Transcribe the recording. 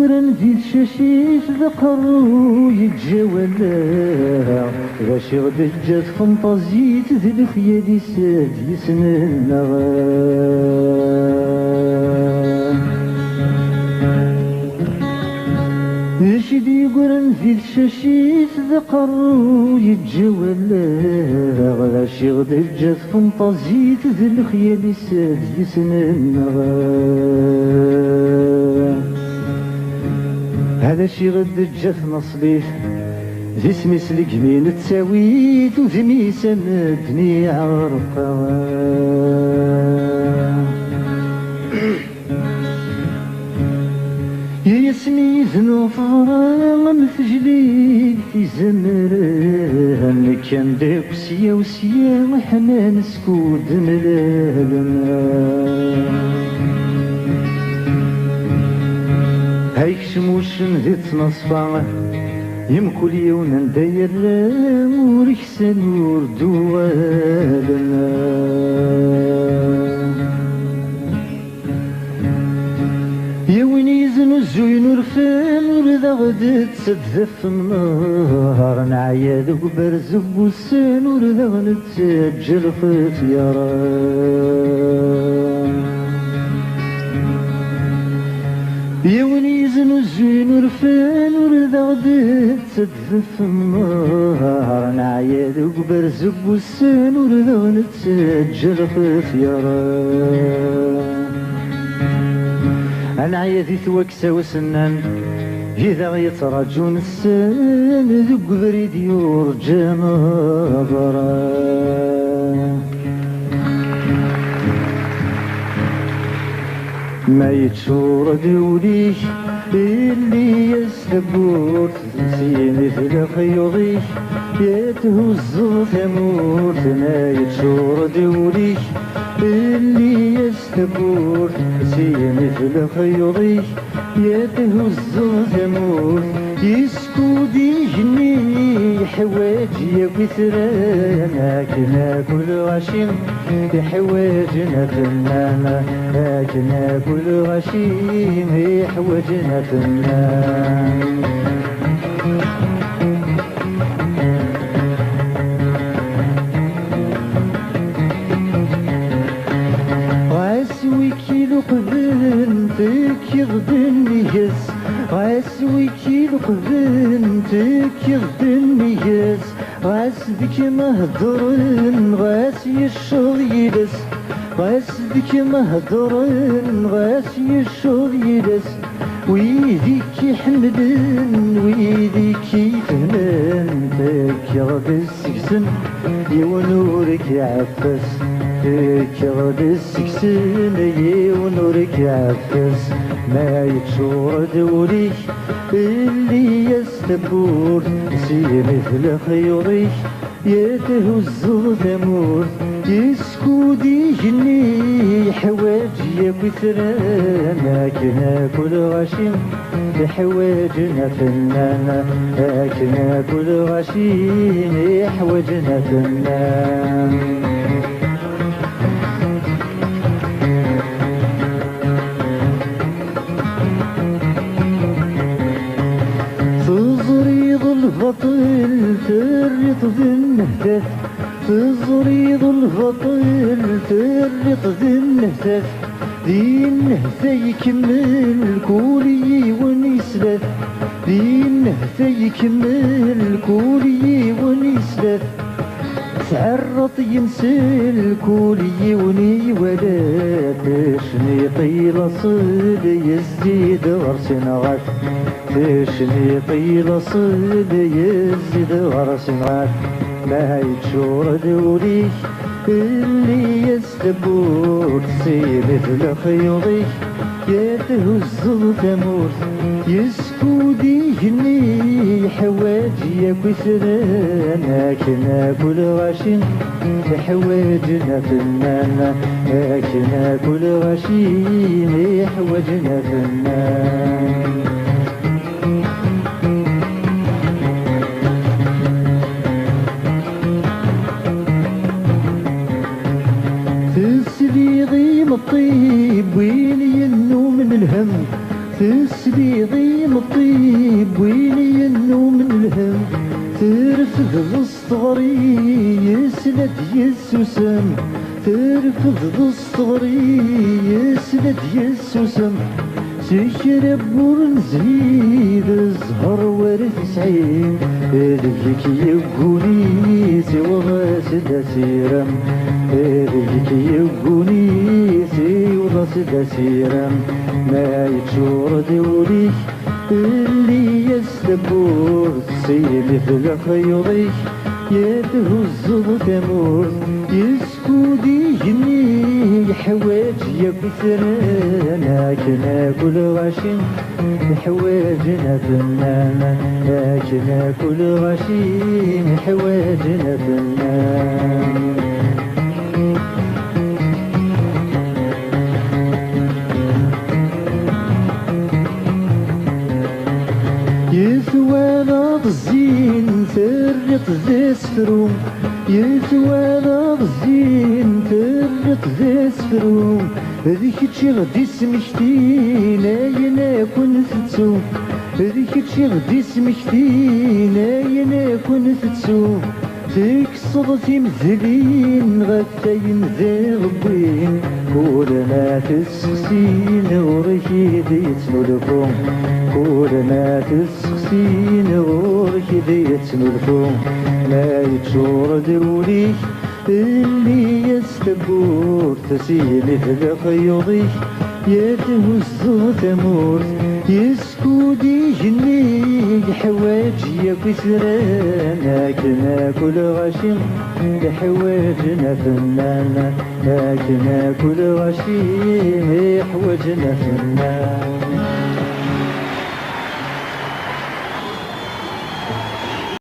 يقرن في الشاشيش ذقرو يتجاولا غاشي غدا جات فنطازيت ذي الخيال ساد يسننا رشد يقرن في الشاشيش ذقرو يتجاولا غاشي غدا جات فنطازيت ذي الخيال ساد يسننا هذا شي غد جات نصليف ذي سميس القمين تساويت وذي ميسان الدنيا عرقا يا سميز نفرا مثجلي في زمران كان داك سيا وسيا حنان سكود ملالنا هايك شموشن ذي تنصفا يمكل يونا نداير وركسان وردوالنا يا وين يزنو الزوين ورفان ورذا غدا تسدف النهار نعيا ذوك برز بوسان ورذا غنتسجل في طيران يا وين يزنو الزوين ورفان ورذا غدا تسدف النهار نعيا ذوك برز بوسان ورذا غنتسجل في طيران أنا عيادي توكسا وسنان إذا يتراجون السان ذوك بريد يرجى نظرا ما يتشور دوليك اللي يستبور سيني في الخيوضيك يتهز ثمور ما يتشور دوليك اللي يستبور سيني في الخيوضيك يتهز ثمور يسكود يجني حواجي وثرانا كنا كل غشيم يحواجنا فنانا كنا كل غشيم يحواجنا فنانا غاسوي كيلو قبنتك يغدني يس غاسوي كيلو قبنتك يغدني يس غاسدك مهدرن غاسي الشغل يلس غاسدك مهدرن غاسي الشغل يلس ويديك يحمدن ويديك يفهمن تكرد السكسن يونورك يعفس تكرد السكسن يونورك يعفس ما يتشور دوريك اللي يستبور سي مثل خيوريك يتهز ثمور يسكود يجني حواجي وثرانا كنا كل غشيم يحواجنا فنانا كنا كل غشيم يحواجنا فنانا تزريض البطل تريط ذي النهتف تزريض البطل تريط ذي النهتف ذي النهتة يكمل كولي ونسلف ذي النهتة يكمل كولي ونسلف تعرط ينسل كولي وني ولا تشني طيل صيد يزيد غرسنا غاث تشني طيل صيد يزيد غرسنا غاث ما يتشور دوريك اللي يستبور سي مثل خيوضيك يتهز ثمور يسكود يجني حواجي كثرانا كنا كل غشيم حواجنا فنانا كنا كل غشيم حواجنا فنانا الطيب وين ينو من الهم تسبيضي مطيب وين ينو من الهم ترفض الصغري يسند يسوسم ترفض الصغري يسند يسوسم سكر بورنزيد الزهر ورث سعيد ذيك يقولي سوى غاسد سيرم ذيك يقولي سوى غاسد سيرم ما يتشور دوليك اللي يستبور سيلي في الخيوضيك يتهز تمور يسكودي جني حواج يكثرنا كنا كل غاشين حواجنا فنان كنا كل غاشين حواجنا فنان يثوانا الزين ترق ذي سفروم يثوانا الزين ترق ذي سفروم ذيك تشي غدي سمكتين اينا كنت تسوم ذيك تشي غدي سمكتين اينا كنت تسوم ذيك صدتي مذلين غتاين ذي غبين كلنا تسقسين وركيدي تنولكم كلنا تسقسين وركيدي تنولكم ما يتشور دوليك اللي يستبور تسيلي في الخيوضيك يتهز تمور يسكودي جنيك حواجي كسرانا كنا كل غشيم حواجنا فنانا كنا كل غشيم حواجنا فنانا